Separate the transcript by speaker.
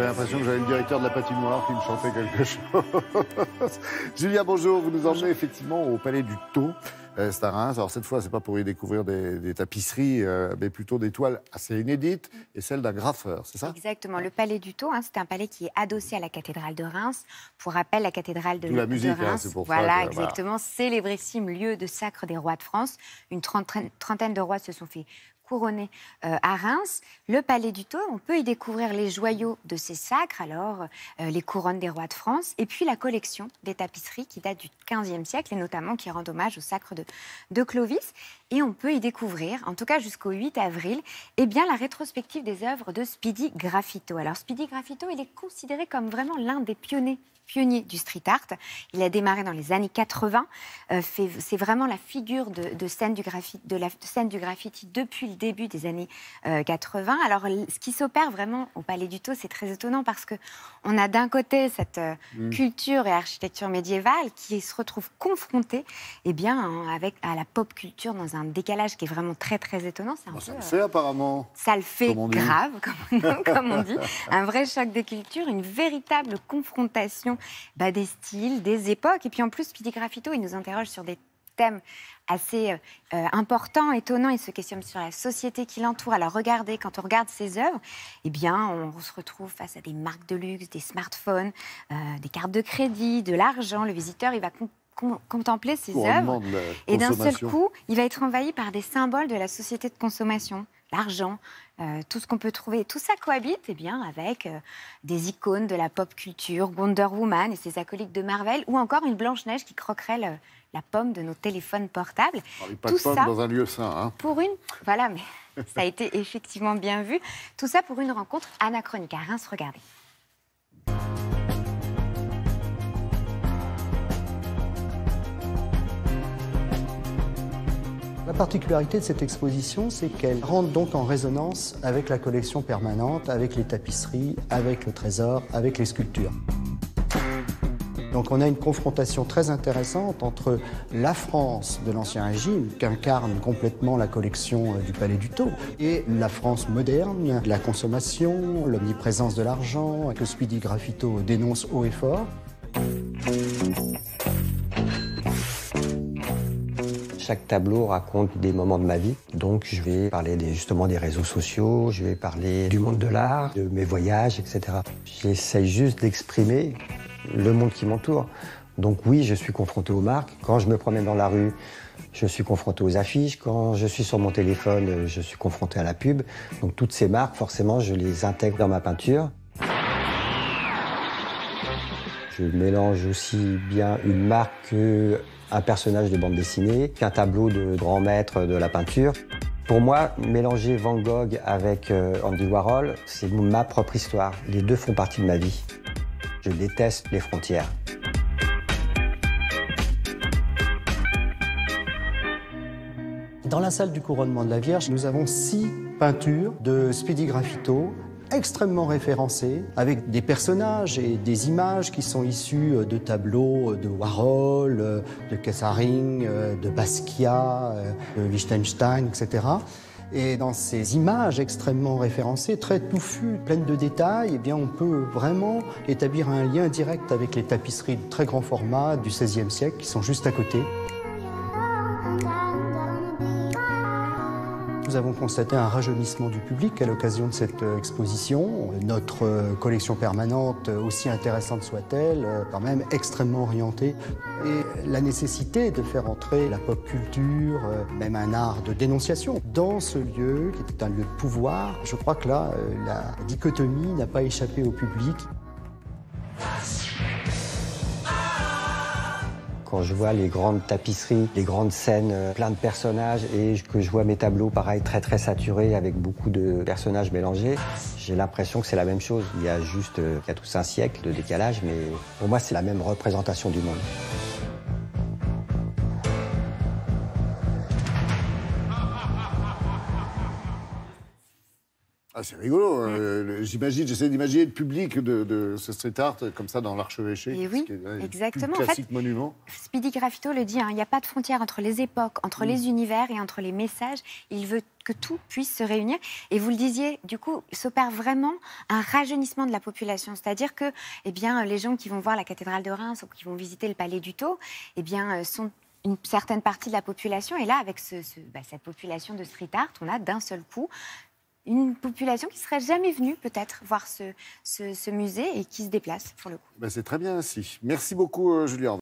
Speaker 1: J'avais l'impression que j'avais le directeur de la patinoire qui me chantait quelque chose. Julia, bonjour. Vous nous emmenez effectivement au Palais du Thau. C'est à Reims. Alors cette fois, c'est pas pour y découvrir des tapisseries, mais plutôt des toiles assez inédites et celles d'un graffeur, c'est ça?
Speaker 2: Exactement. Le Palais du Thau, c'est un palais qui est adossé à la cathédrale de Reims. Pour rappel, la cathédrale de
Speaker 1: musique,
Speaker 2: Reims,
Speaker 1: c'est pour
Speaker 2: voilà,
Speaker 1: ça que,
Speaker 2: exactement, célébrissime lieu de sacre des rois de France. Une trentaine de rois se sont fait couronné à Reims. Le Palais du Thau, on peut y découvrir les joyaux de ces sacres, alors les couronnes des rois de France, et puis la collection des tapisseries qui date du XVe siècle, et notamment qui rend hommage au sacre de Clovis. Et on peut y découvrir, en tout cas jusqu'au 8 avril, eh bien, la rétrospective des œuvres de Speedy Graffito. Alors Speedy Graffito, il est considéré comme vraiment l'un des pionniers du street art. Il a démarré dans les années 80. C'est vraiment la figure de la scène du graffiti depuis le début des années 80. Alors, ce qui s'opère vraiment au Palais du Thau, c'est très étonnant parce qu'on a d'un côté cette culture et architecture médiévale qui se retrouve confrontée à la pop culture dans un décalage qui est vraiment très, très étonnant.
Speaker 1: Ça le fait apparemment.
Speaker 2: Ça le fait grave, comme on dit. Un vrai choc des cultures, une véritable confrontation des styles, des époques. Et puis en plus, Speedy Graffito, il nous interroge sur des thèmes assez importants, étonnants. Il se questionne sur la société qui l'entoure. Alors regardez, quand on regarde ses œuvres, eh bien, on se retrouve face à des marques de luxe, des smartphones, des cartes de crédit, de l'argent. Le visiteur, il va contempler ses œuvres et d'un seul coup, il va être envahi par des symboles de la société de consommation. L'argent, tout ce qu'on peut trouver. Tout ça cohabite avec des icônes de la pop culture, Wonder Woman et ses acolytes de Marvel, ou encore une Blanche-Neige qui croquerait la pomme de nos téléphones portables.
Speaker 1: Pas tout de pomme ça dans un lieu sain. Hein.
Speaker 2: Voilà, mais ça a été effectivement bien vu. Tout ça pour une rencontre anachronique à Reims, regardez.
Speaker 3: La particularité de cette exposition, c'est qu'elle rentre donc en résonance avec la collection permanente, avec les tapisseries, avec le trésor, avec les sculptures. Donc on a une confrontation très intéressante entre la France de l'Ancien Régime, qu'incarne complètement la collection du Palais du Thau, et la France moderne, la consommation, l'omniprésence de l'argent, que Speedy Graffito dénonce haut et fort.
Speaker 4: Chaque tableau raconte des moments de ma vie. Donc je vais parler justement des réseaux sociaux, je vais parler du monde de l'art, de mes voyages, etc. J'essaye juste d'exprimer le monde qui m'entoure. Donc oui, je suis confronté aux marques. Quand je me promène dans la rue, je suis confronté aux affiches. Quand je suis sur mon téléphone, je suis confronté à la pub. Donc toutes ces marques, forcément, je les intègre dans ma peinture. Je mélange aussi bien une marque qu'un personnage de bande dessinée, qu'un tableau de grand maître de la peinture. Pour moi, mélanger Van Gogh avec Andy Warhol, c'est ma propre histoire. Les deux font partie de ma vie. Je déteste les frontières.
Speaker 3: Dans la salle du couronnement de la Vierge, nous avons 6 peintures de Speedy Graffito, extrêmement référencées, avec des personnages et des images qui sont issues de tableaux de Warhol, de Kesharing, de Basquiat, de Liechtenstein, etc. Et dans ces images extrêmement référencées, très touffues, pleines de détails, eh bien on peut vraiment établir un lien direct avec les tapisseries de très grand format du XVIe siècle qui sont juste à côté. Nous avons constaté un rajeunissement du public à l'occasion de cette exposition. Notre collection permanente, aussi intéressante soit-elle, quand même extrêmement orientée. Et la nécessité de faire entrer la pop culture, même un art de dénonciation, dans ce lieu qui était un lieu de pouvoir, je crois que là, la dichotomie n'a pas échappé au public.
Speaker 4: Quand je vois les grandes tapisseries, les grandes scènes, plein de personnages, et que je vois mes tableaux, pareil, très très saturés, avec beaucoup de personnages mélangés, j'ai l'impression que c'est la même chose. Il y a tous un siècle de décalage, mais pour moi, c'est la même représentation du monde.
Speaker 1: Ah, c'est rigolo. J'essaie d'imaginer le public de ce street art comme ça dans l'archevêché.
Speaker 2: Et oui,
Speaker 1: qui est
Speaker 2: exactement.
Speaker 1: Un classique monument.
Speaker 2: Speedy Graffito le dit, hein, il n'y a pas de frontière entre les époques, entre les univers et entre les messages. Il veut que tout puisse se réunir. Et vous le disiez, du coup, s'opère vraiment un rajeunissement de la population. C'est-à-dire que eh bien, les gens qui vont voir la cathédrale de Reims ou qui vont visiter le palais du Thau eh bien, sont une certaine partie de la population. Et là, avec cette population de street art, on a d'un seul coup une population qui ne serait jamais venue peut-être voir ce musée et qui se déplace pour le coup.
Speaker 1: C'est très bien ainsi. Merci beaucoup, Julien.